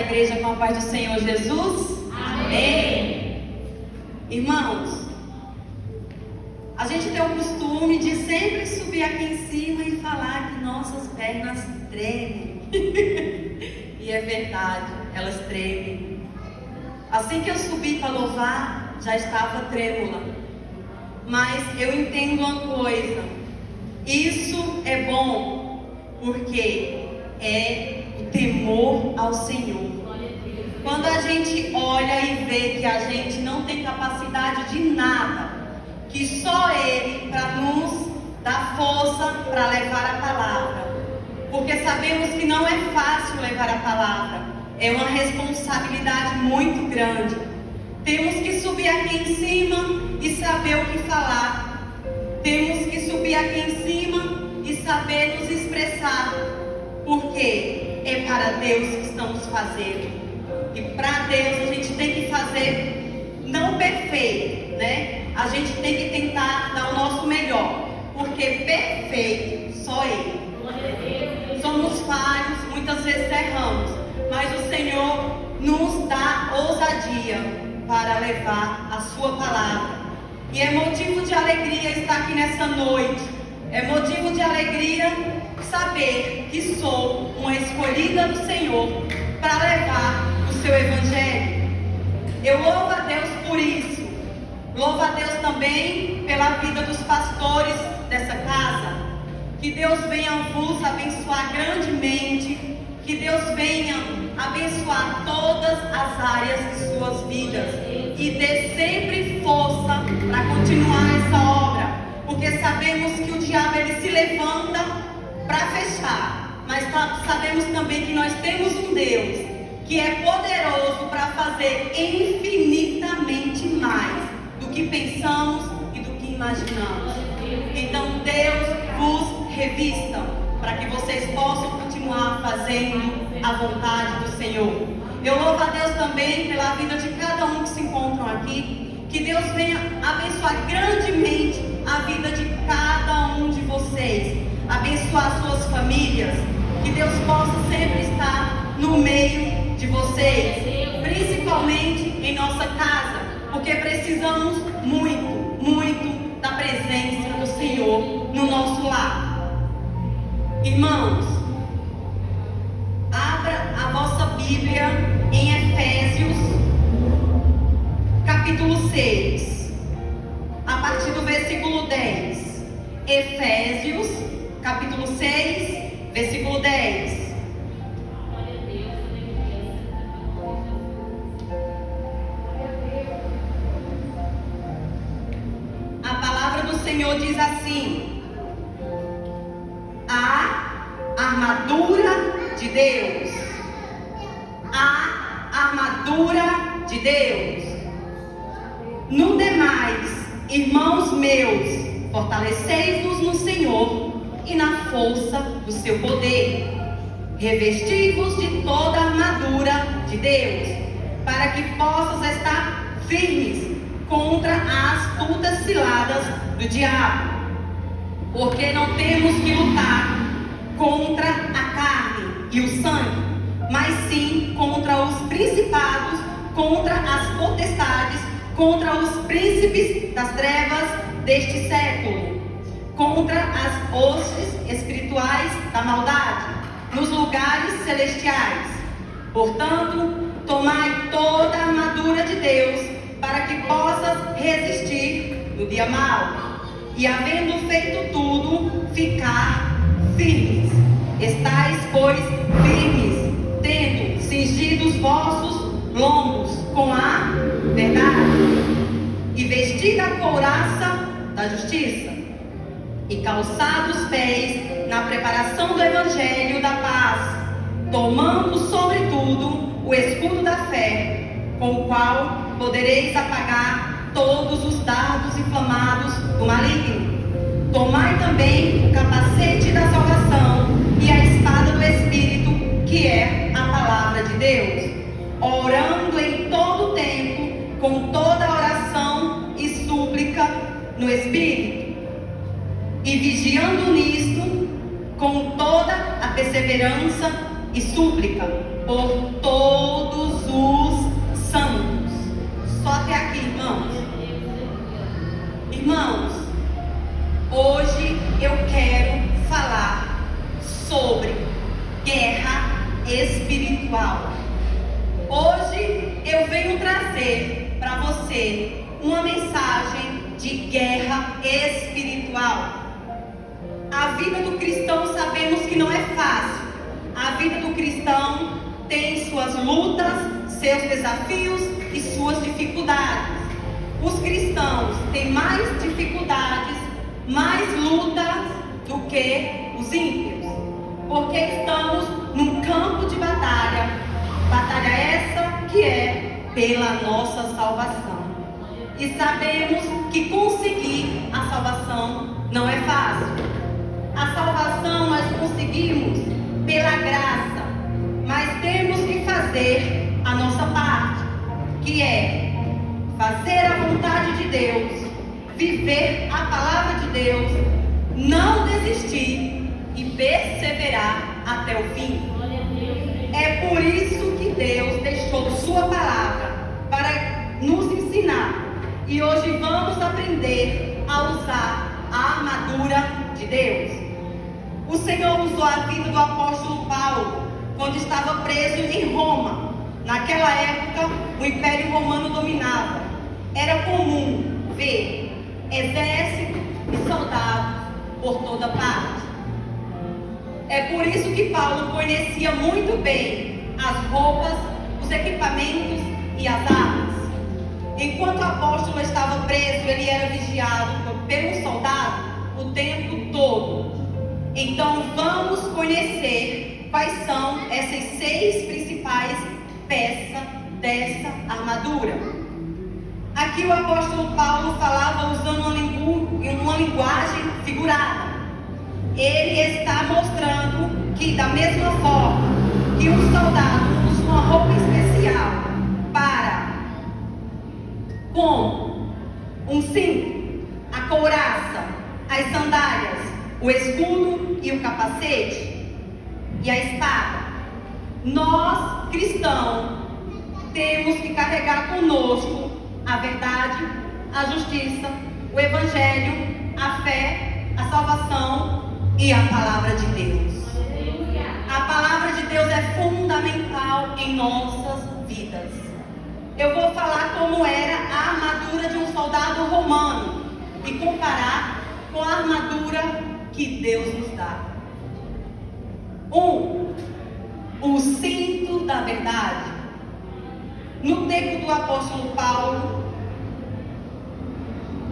a igreja com a paz do Senhor Jesus? Amém. Irmãos, a gente tem o costume de sempre subir aqui em cima e falar que nossas pernas tremem. E é verdade, elas tremem. Assim que eu subi para louvar, já estava trêmula. Mas eu entendo uma coisa: isso é bom, porque é o temor ao Senhor. Quando a gente olha e vê que a gente não tem capacidade de nada, que só Ele para nos dar força para levar a palavra, porque sabemos que não é fácil levar a palavra, é uma responsabilidade muito grande. Temos que subir aqui em cima e saber o que falar. Temos que subir aqui em cima e saber nos expressar, porque é para Deus que estamos fazendo. E para Deus a gente tem que fazer não perfeito, né? A gente tem que tentar dar o nosso melhor, porque perfeito só Ele. Somos falhos, muitas vezes erramos, mas o Senhor nos dá ousadia para levar a sua palavra. E é motivo de alegria estar aqui nessa noite. É motivo de alegria saber que sou uma escolhida do Senhor para levar o seu evangelho. Eu louvo a Deus por isso. Louvo a Deus também pela vida dos pastores dessa casa. Que Deus venha vos abençoar grandemente. Que Deus venha abençoar todas as áreas de suas vidas e dê sempre força para continuar essa obra, porque sabemos que o diabo ele se levanta para fechar, mas sabemos também que nós temos um Deus que é poderoso para fazer infinitamente mais do que pensamos e do que imaginamos. Então Deus vos revista para que vocês possam continuar fazendo a vontade do Senhor. Eu louvo a Deus também pela vida de cada um que se encontram aqui. Que Deus venha abençoar grandemente a vida de cada um de vocês. Abençoar suas famílias. Que Deus possa sempre estar no meio de vocês, principalmente em nossa casa, porque precisamos muito, muito da presença do Senhor no nosso lar. Irmãos, abra a vossa Bíblia em Efésios, capítulo 6, a partir do versículo 10. Efésios, capítulo 6, versículo 10. A palavra do Senhor diz assim: a armadura de Deus. A armadura de Deus. No demais, irmãos meus, fortalecei-vos no Senhor e na força do seu poder. Revesti-vos de toda a armadura de Deus, para que possas estar firmes contra as astutas ciladas do diabo. Porque não temos que lutar contra a carne e o sangue, mas sim contra os principados, contra as potestades, contra os príncipes das trevas deste século, contra as hostes espirituais da maldade nos lugares celestiais. Portanto, tomai toda a armadura de Deus, para que possas resistir no dia mau, e havendo feito tudo, ficar firmes. Estais, pois, firmes, tendo cingido os vossos lombos com a verdade, e vestida a couraça da justiça, e calçados os pés na preparação do evangelho da paz, tomando sobretudo o escudo da fé, com o qual podereis apagar todos os dardos inflamados do maligno. Tomai também o capacete da salvação e a espada do Espírito, que é a palavra de Deus, orando em todo o tempo, com toda oração e súplica no Espírito, e vigiando nisto, com toda a perseverança e súplica por todos espiritual. Hoje eu venho trazer para você uma mensagem de guerra espiritual. A vida do cristão sabemos que não é fácil. A vida do cristão tem suas lutas, seus desafios e suas dificuldades. Os cristãos têm mais dificuldades, mais lutas do que os ímpios, porque estamos num campo de batalha essa que é pela nossa salvação. E sabemos que conseguir a salvação não é fácil. A salvação nós conseguimos pela graça, mas temos que fazer a nossa parte, que é fazer a vontade de Deus, viver a palavra de Deus, não desistir e perseverar até o fim. É por isso que Deus deixou sua palavra para nos ensinar. E hoje vamos aprender a usar a armadura de Deus. O Senhor usou a vida do apóstolo Paulo quando estava preso em Roma. Naquela época, o Império Romano dominava. Era comum ver exército e soldados por toda parte. É por isso que Paulo conhecia muito bem as roupas, os equipamentos e as armas. Enquanto o apóstolo estava preso, ele era vigiado por um soldado o tempo todo. Então vamos conhecer quais são essas 6 principais peças dessa armadura. Aqui o apóstolo Paulo falava usando uma linguagem figurada. Ele está mostrando que da mesma forma que um soldado usa uma roupa especial como um cinto, a couraça, as sandálias, o escudo e o capacete e a espada, nós cristãos temos que carregar conosco a verdade, a justiça, o evangelho, a fé, a salvação e a palavra de Deus. A palavra de Deus é fundamental em nossas vidas. Eu vou falar como era a armadura de um soldado romano e comparar com a armadura que Deus nos dá. O cinto da verdade. No tempo do apóstolo Paulo,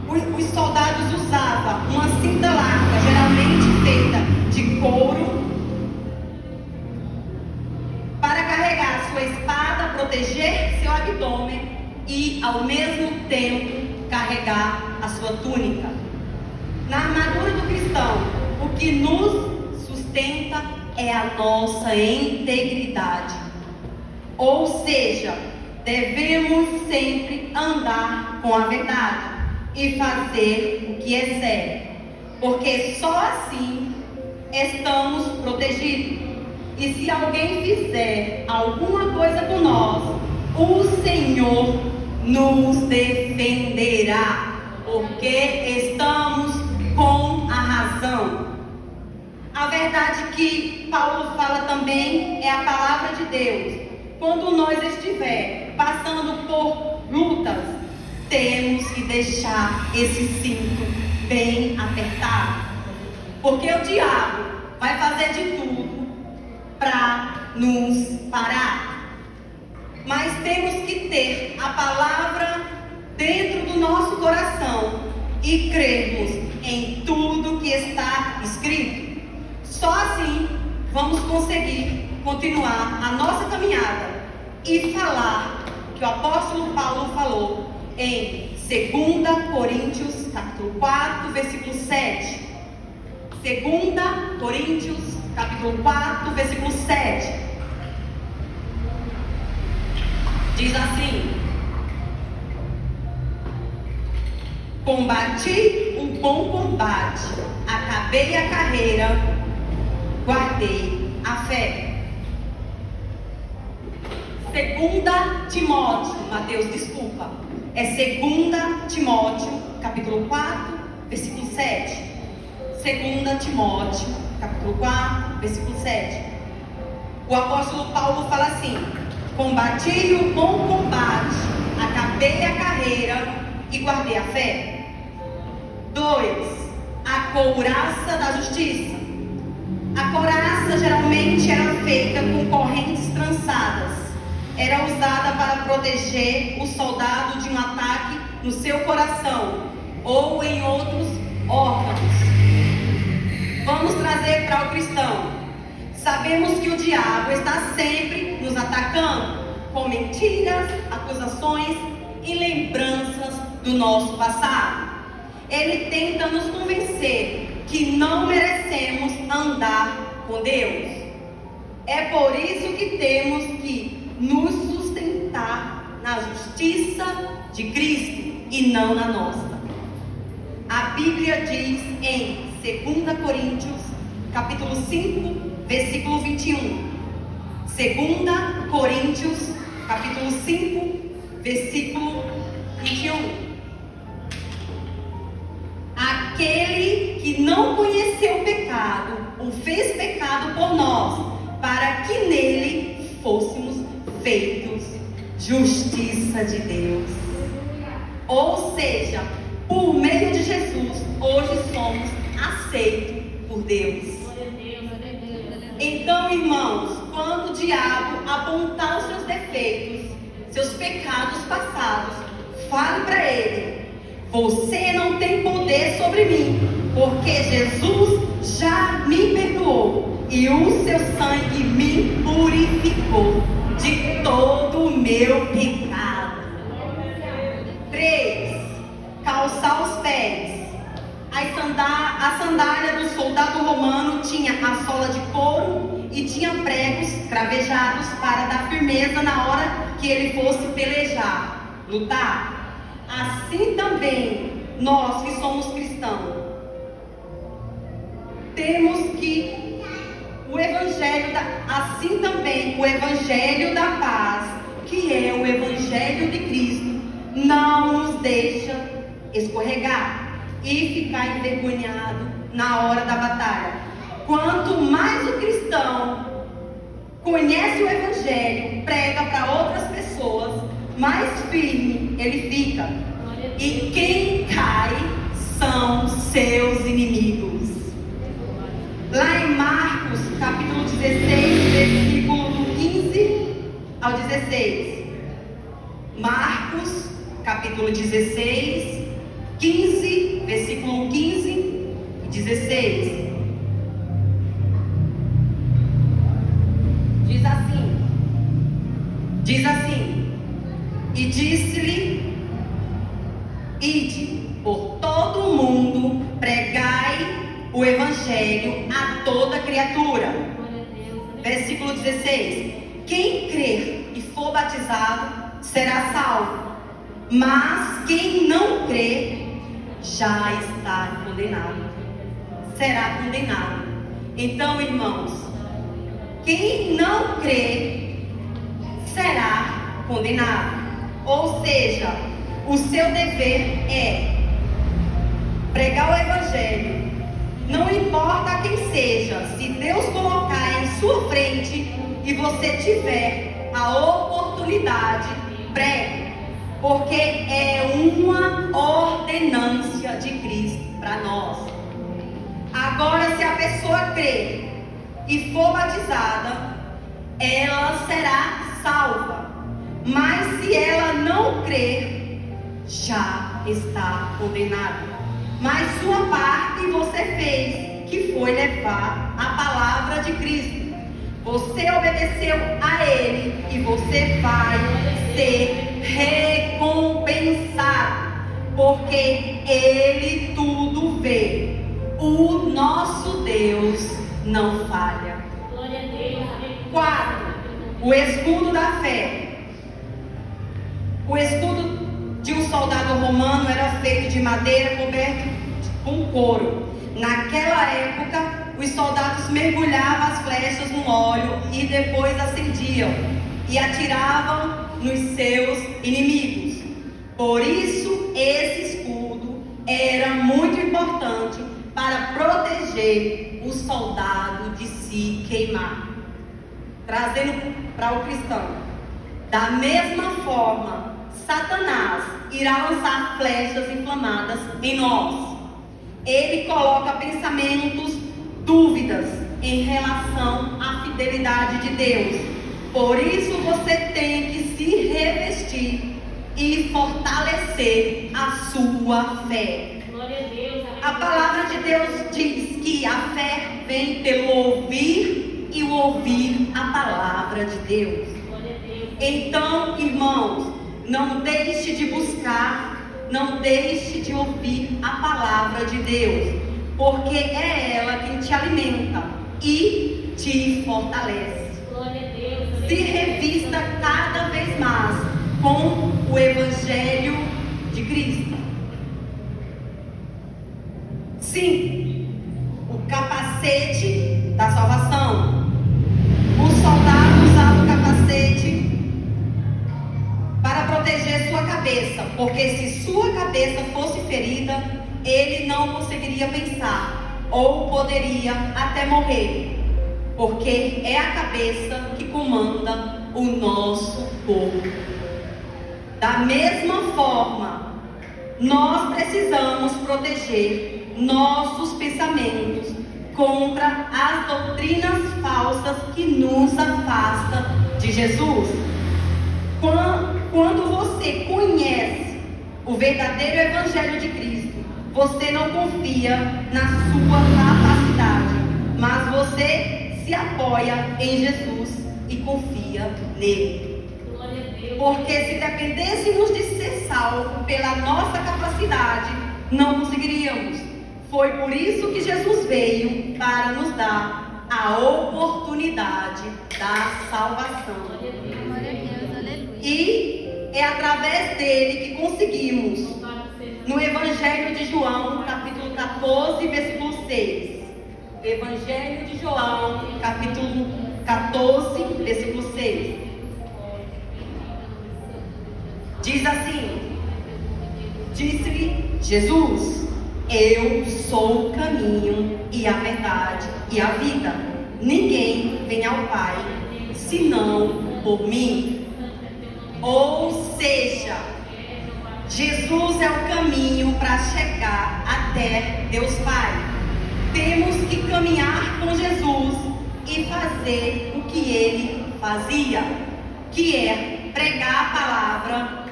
os soldados usavam uma cinta larga, geralmente feita de couro, para carregar sua espada, proteger seu abdômen e, ao mesmo tempo, carregar a sua túnica. Na armadura do cristão, o que nos sustenta é a nossa integridade. Ou seja, devemos sempre andar com a verdade e fazer o que é certo, porque só assim estamos protegidos. E se alguém fizer alguma coisa com nós, o Senhor nos defenderá, porque estamos com a razão. A verdade que Paulo fala também é a palavra de Deus. Quando nós estiver passando por lutas, temos que deixar esse cinto bem apertado, porque o diabo vai fazer de tudo para nos parar. Mas temos que ter a palavra dentro do nosso coração e crermos em tudo que está escrito. Só assim vamos conseguir continuar a nossa caminhada e falar o que o apóstolo Paulo falou em 2 Coríntios capítulo 4, versículo 7. 2 Coríntios capítulo 4, versículo 7. Diz assim: combati o bom combate, acabei a carreira, guardei a fé. 2 Timóteo, Mateus, desculpa. É 2 Timóteo, capítulo 4, versículo 7. 2 Timóteo, capítulo 4, versículo 7. o apóstolo Paulo fala assim: combati o bom combate, acabei a carreira e guardei a fé. 2. A couraça da justiça. A couraça geralmente era feita com correntes trançadas. Era usada para proteger o soldado de um ataque no seu coração ou em outros órgãos. Vamos trazer para o cristão. Sabemos que o diabo está sempre nos atacando com mentiras, acusações e lembranças do nosso passado. Ele tenta nos convencer que não merecemos andar com Deus. É por isso que temos que nos sustentar na justiça de Cristo e não na nossa. A Bíblia diz em 2 Coríntios, capítulo 5, versículo 21. 2 Coríntios, capítulo 5, versículo 21. Aquele que não conheceu o pecado, o fez pecado por nós, para que nele fôssemos feitos justiça de Deus. Ou seja, por meio de Jesus, hoje somos aceitos por Deus. Então, irmãos, quando o diabo apontar os seus defeitos, seus pecados passados, fale para ele: você não tem poder sobre mim, porque Jesus já me perdoou e o seu sangue me purificou de todo o meu pecado. 3. Calçar os pés. A sandália do soldado romano tinha a sola de couro e tinha pregos cravejados para dar firmeza na hora que ele fosse pelejar, lutar. Assim também, nós que somos cristãos, temos que o Evangelho da paz, que é o Evangelho de Cristo, não nos deixa escorregar e ficar envergonhado na hora da batalha. Quanto mais o cristão conhece o Evangelho, prega para outras pessoas, mais firme ele fica. E quem cai são seus inimigos. Lá em Marcos, capítulo 16, versículo do 15 ao 16. Marcos, capítulo 16, 15, versículo 15 e 16. Diz assim: e disse-lhe: ide por todo o mundo, pregai o evangelho a toda criatura. Versículo 16: quem crer e for batizado será salvo, mas quem não crer já está condenado. Será condenado. Então, irmãos, quem não crê será condenado. Ou seja, o seu dever é pregar o evangelho. Não importa quem seja, se Deus colocar em sua frente e você tiver a oportunidade, pregue. Porque é uma ordenância de Cristo para nós. Agora, se a pessoa crer e for batizada, ela será salva. Mas se ela não crer, já está condenada. Mas sua parte você fez, que foi levar a palavra de Cristo. Você obedeceu a Ele e você vai ser recompensado, porque Ele tudo vê. O nosso Deus não falha. 4. O escudo da fé. O escudo de um soldado romano era feito de madeira coberto com couro. Naquela época, os soldados mergulhavam as flechas no óleo e depois acendiam e atiravam nos seus inimigos. Por isso, esse escudo era muito importante para proteger o soldado de se queimar. trazendo para o cristão. Da mesma forma, Satanás irá lançar flechas inflamadas em nós. Ele coloca pensamentos, dúvidas em relação à fidelidade de Deus. Por isso você tem que se revestir e fortalecer a sua fé. Glória a Deus. A palavra de Deus diz que a fé vem pelo ouvir e o ouvir a palavra de Deus. Glória a Deus. Então, irmãos, não deixe de buscar, não deixe de ouvir a palavra de Deus, porque é ela quem te alimenta e te fortalece. Glória a Deus. Se revista cada vez mais com o Evangelho de Cristo. Sim, o capacete da salvação. O soldado usava o capacete para proteger sua cabeça, porque se sua cabeça fosse ferida, ele não conseguiria pensar, ou poderia até morrer, porque é a cabeça que comanda o nosso corpo. Da mesma forma, nós precisamos proteger nossos pensamentos contra as doutrinas falsas que nos afastam de Jesus. Quando você conhece o verdadeiro Evangelho de Cristo, você não confia na sua capacidade, mas você se apoia em Jesus e confia nele. Glória a Deus. Porque se dependêssemos de ser salvos pela nossa capacidade, não conseguiríamos. Foi por isso que Jesus veio para nos dar a oportunidade da salvação. Glória a Deus. Glória a Deus, aleluia. E é através dele que conseguimos. Louvado seja No Evangelho de João, capítulo 14, versículo 6. Evangelho de João, capítulo 14, versículo 6. Diz assim: disse-lhe Jesus: eu sou o caminho e a verdade e a vida. Ninguém vem ao Pai senão por mim. Ou seja, Jesus é o caminho para chegar até Deus Pai. Temos que caminhar com Jesus e fazer o que ele fazia, que é pregar a palavra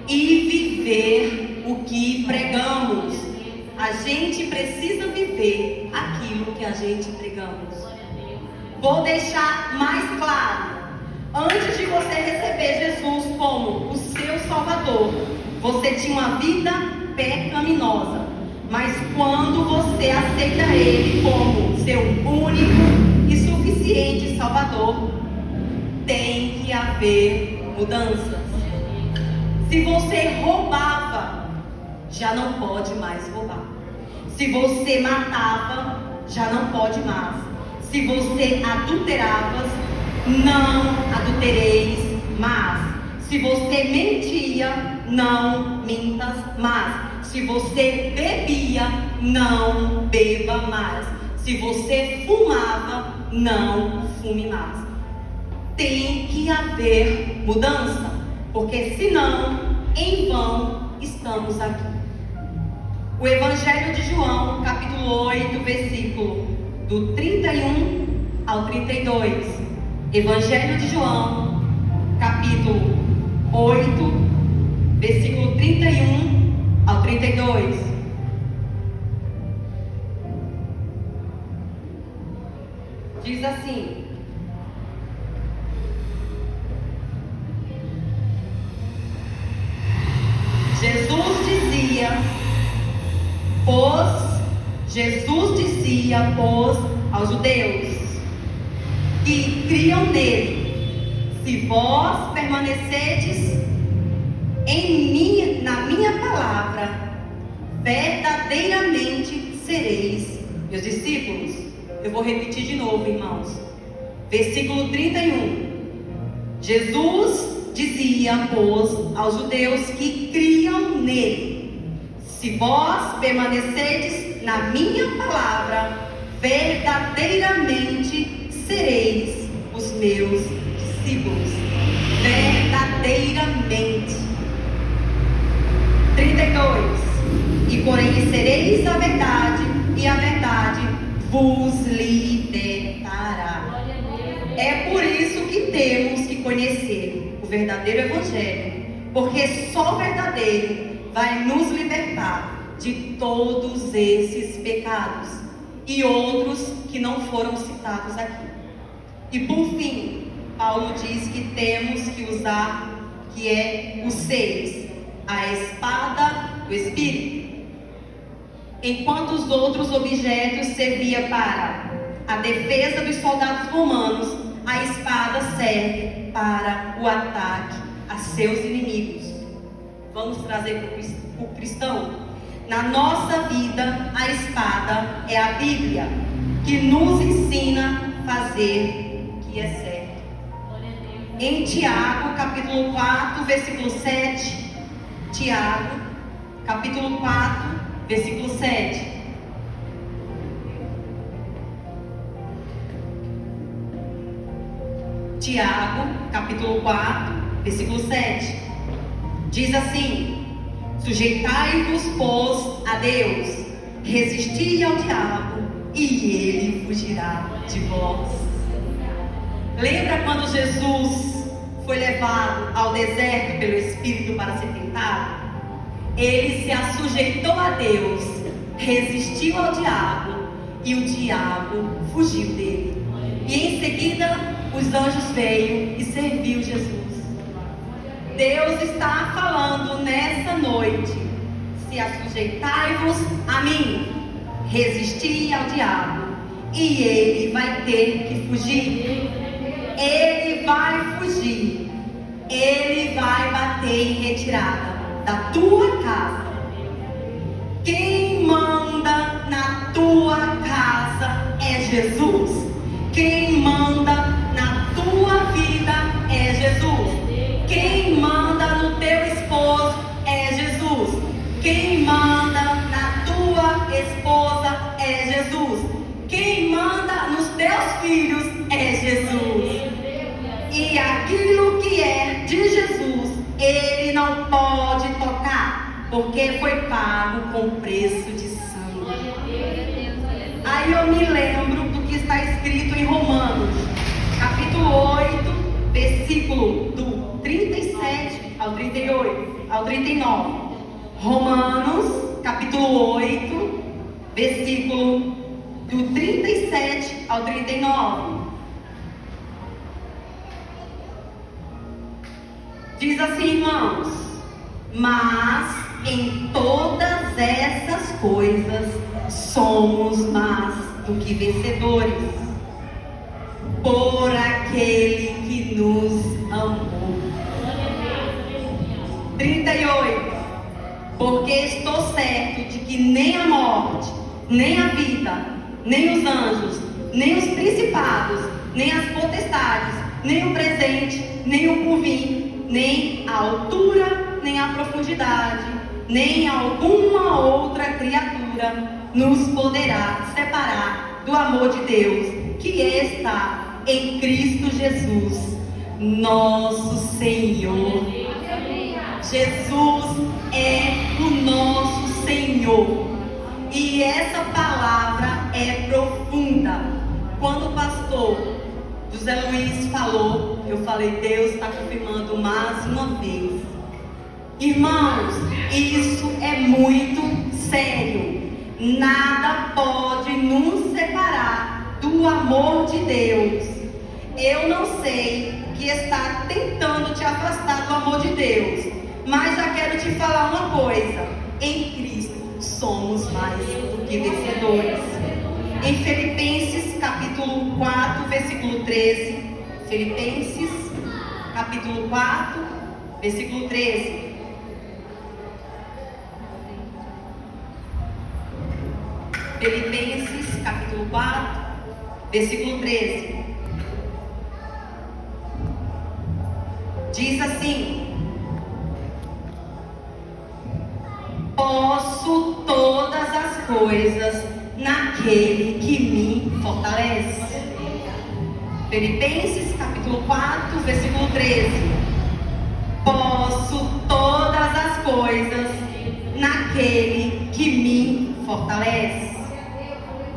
e viver o que pregamos. A gente precisa viver aquilo que a gente pregamos. Vou deixar mais claro. Antes de você receber Jesus como o seu Salvador, você tinha uma vida pecaminosa. Mas quando você aceita Ele como seu único e suficiente Salvador, tem que haver mudanças. Se você roubava, já não pode mais roubar. Se você matava, já não pode mais. Se você adulterava, não adultereis mais. Se você mentia, não mintas mais. Se você bebia, não beba mais. Se você fumava, não fume mais. Tem que haver mudança, porque senão, em vão, estamos aqui. O Evangelho de João, capítulo 8, versículo do 31 ao 32. Evangelho de João, capítulo 8, versículo 31 ao 32. Diz assim: Jesus dizia, pois, aos judeus que criam nele: se vós permanecerdes na minha palavra, verdadeiramente sereis meus discípulos. Eu vou repetir de novo, irmãos. Versículo 31. Jesus dizia, pois, aos judeus que criam nele: se vós permanecerdes na minha palavra, verdadeiramente sereis os meus discípulos, verdadeiramente. 32. E conhecereis a verdade, e a verdade vos libertará. É por isso que temos que conhecer o verdadeiro Evangelho, porque só o verdadeiro vai nos libertar de todos esses pecados e outros que não foram citados aqui. E por fim, Paulo diz que temos que usar, que é o 6, a espada do Espírito. Enquanto os outros objetos serviam para a defesa dos soldados romanos, a espada serve para o ataque a seus inimigos. Vamos trazer para o cristão? Na nossa vida, a espada é a Bíblia, que nos ensina a fazer o que é certo. Em Tiago, capítulo 4, versículo 7, Tiago, capítulo 4, versículo 7. Tiago, capítulo 4, versículo 7. Diz assim: sujeitai-vos, pois, a Deus, resisti ao diabo, e ele fugirá de vós. Lembra quando Jesus foi levado ao deserto pelo Espírito para ser tentado? Ele se assujeitou a Deus, resistiu ao diabo, e o diabo fugiu dele. E em seguida, os anjos veio e serviu Jesus. Deus está falando nessa noite: se assujeitai-vos a mim, resisti ao diabo, e ele vai ter que fugir. Ele vai fugir. Ele vai bater em retirada da tua casa. Quem manda na tua casa é Jesus. Quem manda na tua vida é Jesus. Quem manda no teu esposo é Jesus. Quem manda na tua esposa é Jesus. Quem manda nos teus filhos é Jesus. E aquilo que é de Jesus, ele não pode tocar, porque foi pago com preço de sangue. Aí eu me lembro do que está escrito em Romanos, capítulo 8, versículo do 37 ao 38, ao 39. Romanos, capítulo 8, versículo do 37 ao 39. Diz assim, irmãos: mas em todas essas coisas somos mais do que vencedores, por aquele que nos amou. 38. Porque estou certo de que nem a morte, nem a vida, nem os anjos, nem os principados, nem as potestades, nem o presente, nem o porvir, nem a altura, nem a profundidade, nem alguma outra criatura nos poderá separar do amor de Deus que está em Cristo Jesus, nosso Senhor. Jesus é o nosso Senhor. E essa palavra é profunda. Quando o pastor José Luiz falou, eu falei: Deus está confirmando mais uma vez. Irmãos, isso é muito sério. Nada pode nos separar do amor de Deus. Eu não sei que está tentando te afastar do amor de Deus, mas já quero te falar uma coisa: em Cristo somos mais do que vencedores. Em Filipenses capítulo 4, versículo 13. Filipenses capítulo 4, versículo 13. Filipenses capítulo 4, versículo 13. Diz assim: posso todas as coisas naquele que me fortalece. Filipenses capítulo capítulo 4, versículo 13. Posso todas as coisas naquele que me fortalece.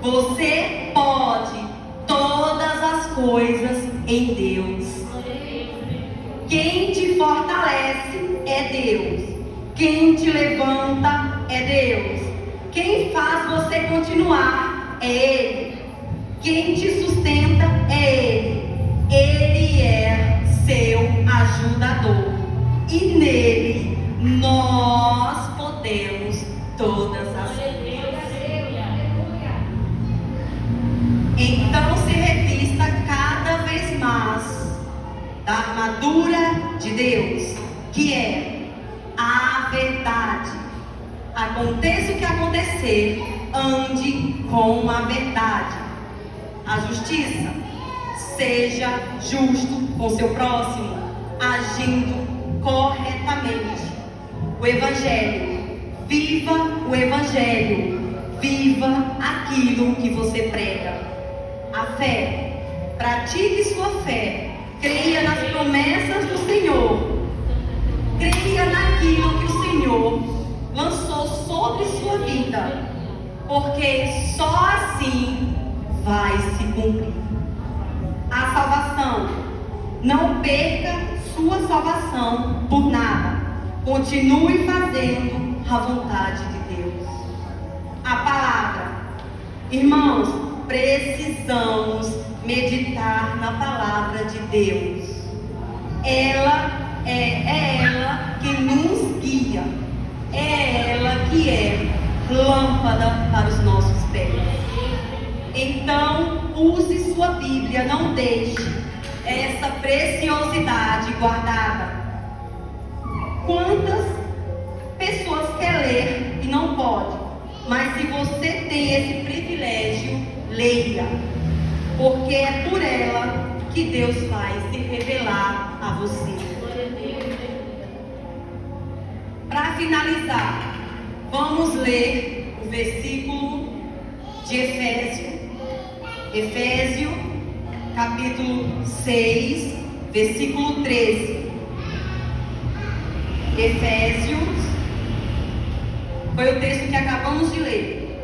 Você pode todas as coisas em Deus. Quem te fortalece é Deus. Quem te levanta é Deus. Quem faz você continuar é Ele. Quem te sustenta é Ele. Ele é seu ajudador. E nele nós podemos todas as coisas. Então se revista cada vez mais da armadura de Deus, que é a verdade. Aconteça o que acontecer, ande com a verdade. A justiça, seja justo com seu próximo, agindo corretamente. O Evangelho, viva o Evangelho, viva aquilo que você prega. A fé, pratique sua fé, creia nas promessas do Senhor, creia naquilo que o Senhor lançou sobre sua vida, porque só assim vai se cumprir a salvação. Não perca sua salvação por nada. Continue fazendo a vontade de Deus. A palavra, irmãos, precisamos meditar na palavra de Deus. Ela é ela que nos guia. É ela que é lâmpada para os nossos pés. Então, use sua Bíblia, não deixe essa preciosidade guardada. Quantas pessoas querem ler e não pode? Mas se você tem esse privilégio, leia, porque é por ela que Deus vai se revelar a você. Para finalizar, vamos ler o versículo de Efésios, capítulo 6, versículo 13. Efésios, foi o texto que acabamos de ler.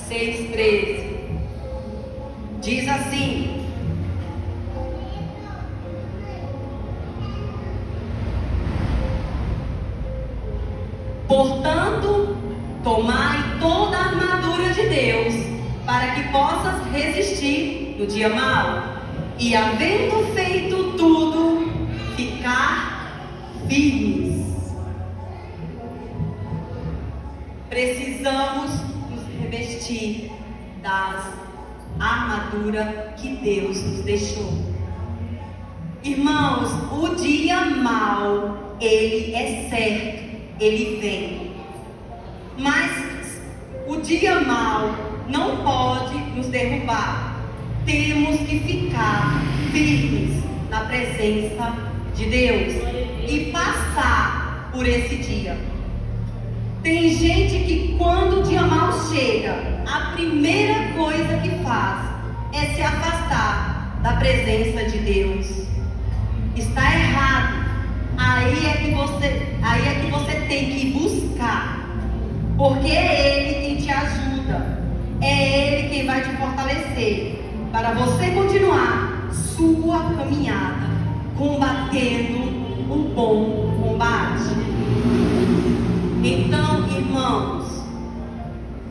6:13. Diz assim: portanto, tomai toda a armadura de Deus, para que possas resistir no dia mau, e havendo feito tudo, ficar firmes. Precisamos nos revestir das armaduras que Deus nos deixou. Irmãos, o dia mau, ele é certo, ele vem. Mas o dia mau não pode nos derrubar. Temos que ficar firmes na presença de Deus e passar por esse dia. Tem gente que quando o dia mau chega, a primeira coisa que faz é se afastar da presença de Deus. Está errado. Aí é que você tem que buscar, porque é Ele quem te ajuda, é Ele quem vai te fortalecer para você continuar sua caminhada, combatendo o bom combate. Então, irmãos,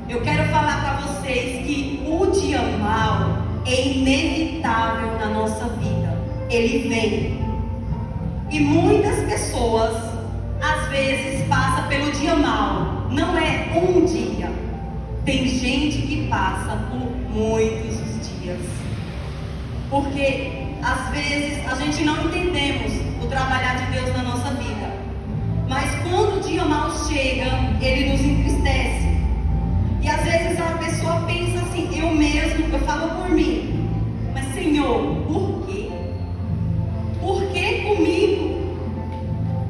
eu quero falar para vocês que o dia mau é inevitável na nossa vida. Ele vem. E muitas pessoas, às vezes, passam pelo dia mau. Não é um dia. Tem gente que passa por muitos dias. Porque, às vezes, a gente não entendemos o trabalhar de Deus na nossa vida. Mas quando o dia mau chega, ele nos entristece. E às vezes a pessoa pensa assim, eu falo por mim, mas Senhor, por quê? Por que comigo?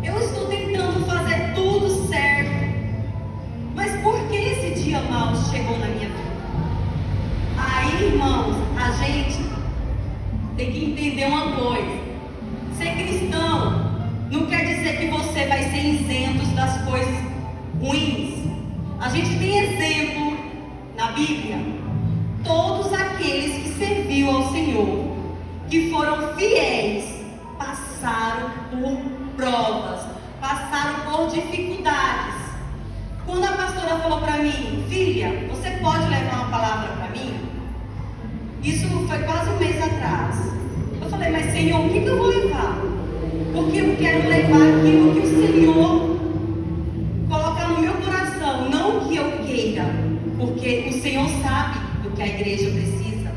Eu estou tentando fazer tudo certo, mas por que esse dia mau chegou na minha vida? Aí, irmãos, a gente A gente tem exemplo na Bíblia, todos aqueles que serviram ao Senhor, que foram fiéis, passaram por provas, passaram por dificuldades. Quando a pastora falou para mim, filha, você pode levar uma palavra para mim? Isso foi quase um mês atrás. Eu falei, mas Senhor, o que eu vou levar? Porque eu quero levar aquilo que o Senhor coloca no meu coração, não o que eu queira, porque o Senhor sabe do que a igreja precisa.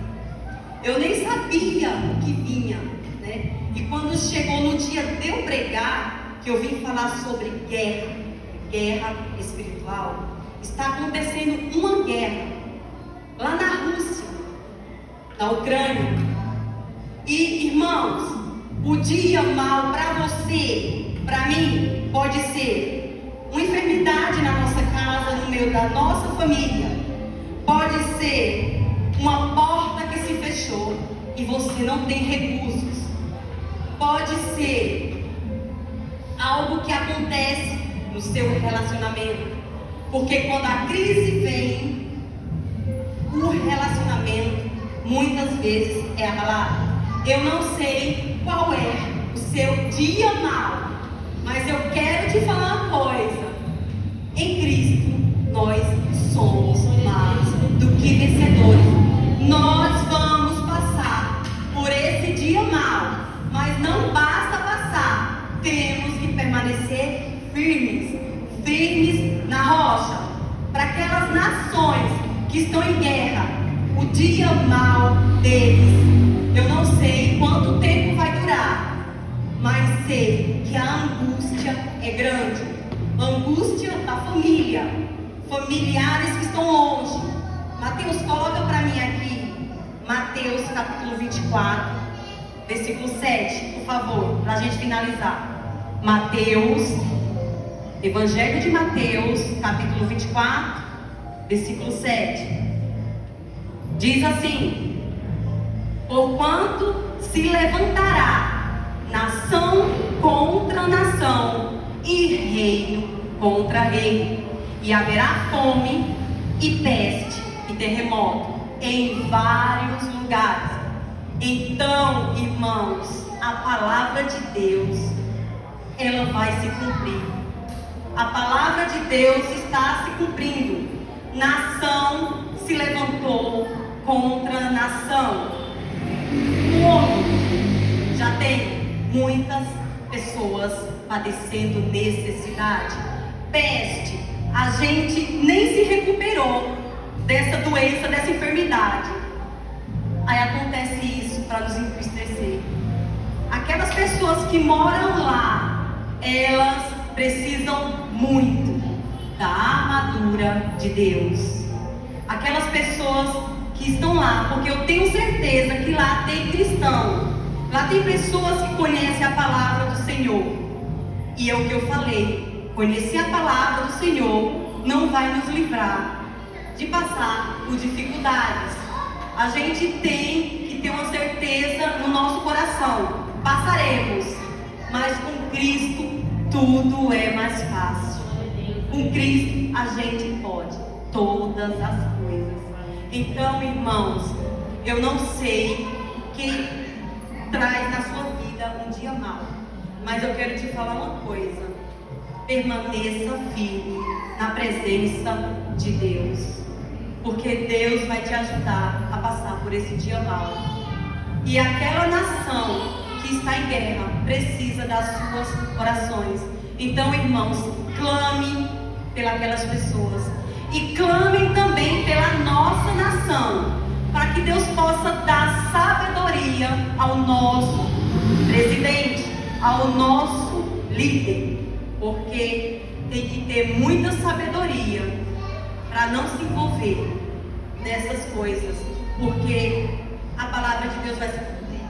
Eu nem sabia o que vinha, né? E quando chegou no dia de eu pregar, que eu vim falar sobre guerra espiritual, está acontecendo uma guerra lá na Rússia, na Ucrânia. E irmãos, o dia mal para você, para mim, pode ser uma enfermidade na nossa casa, no meio da nossa família. Pode ser uma porta que se fechou e você não tem recursos. Pode ser algo que acontece no seu relacionamento. Porque quando a crise vem, o relacionamento muitas vezes é abalado. Eu não sei qual é o seu dia mal, mas eu quero te falar uma coisa. Em Cristo, nós somos mais do que vencedores. Nós vamos passar por esse dia mal, mas não basta passar. Temos que permanecer firmes na rocha. Para aquelas nações que estão em guerra, o dia mal deles, eu não sei quanto tempo vai durar, mas sei que a angústia é grande. Angústia da família, familiares que estão longe. Mateus, coloca para mim aqui, Mateus capítulo 24, versículo 7, por favor, para a gente finalizar. Mateus, Evangelho de Mateus, capítulo 24, versículo 7. Diz assim: porquanto se levantará nação contra nação e reino contra reino, e haverá fome e peste e terremoto em vários lugares. Então, irmãos, a palavra de Deus, ela vai se cumprir. A palavra de Deus está se cumprindo. Nação se levantou contra nação. Como já tem muitas pessoas padecendo necessidade. Peste, a gente nem se recuperou dessa doença, dessa enfermidade. Aí acontece isso para nos entristecer. Aquelas pessoas que moram lá, elas precisam muito da armadura de Deus. Aquelas pessoas que estão lá, porque eu tenho certeza que lá tem cristão, lá tem pessoas que conhecem a palavra do Senhor. E é o que eu falei, conhecer a palavra do Senhor não vai nos livrar de passar por dificuldades. A gente tem que ter uma certeza no nosso coração, passaremos, mas com Cristo tudo é mais fácil. Com Cristo a gente pode todas as coisas. Então, irmãos, eu não sei quem traz na sua vida um dia mau, mas eu quero te falar uma coisa: permaneça firme na presença de Deus, porque Deus vai te ajudar a passar por esse dia mau. E aquela nação que está em guerra precisa das suas orações. Então, irmãos, clame pelas pessoas e clamem também pela nossa nação, para que Deus possa dar sabedoria ao nosso presidente, ao nosso líder, porque tem que ter muita sabedoria para não se envolver nessas coisas, porque a palavra de Deus vai se cumprir.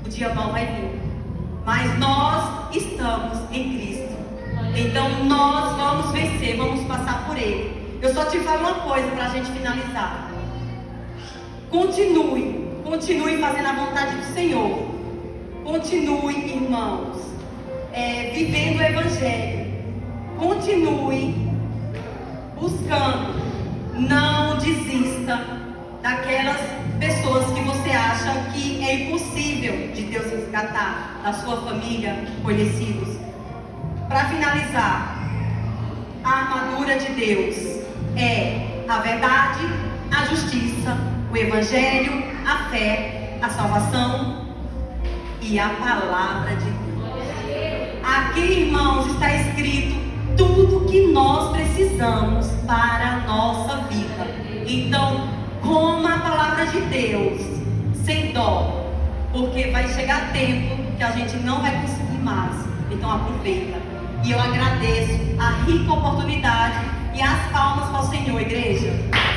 O dia mau vai vir, mas nós estamos em Cristo. Então nós vamos vencer, vamos passar por Ele. Eu só te falo uma coisa para a gente finalizar: continue fazendo a vontade do Senhor. Continue, irmãos, vivendo o Evangelho. Continue buscando. Não desista daquelas pessoas que você acha que é impossível de Deus resgatar da sua família, conhecidos. Para finalizar, a armadura de Deus é a verdade, a justiça, o evangelho, a fé, a salvação e a palavra de Deus. Aqui, irmãos, está escrito tudo que nós precisamos para a nossa vida. Então, coma a palavra de Deus sem dó, porque vai chegar tempo que a gente não vai conseguir mais. Então aproveita. E eu agradeço a rica oportunidade e as palmas para o Senhor, igreja.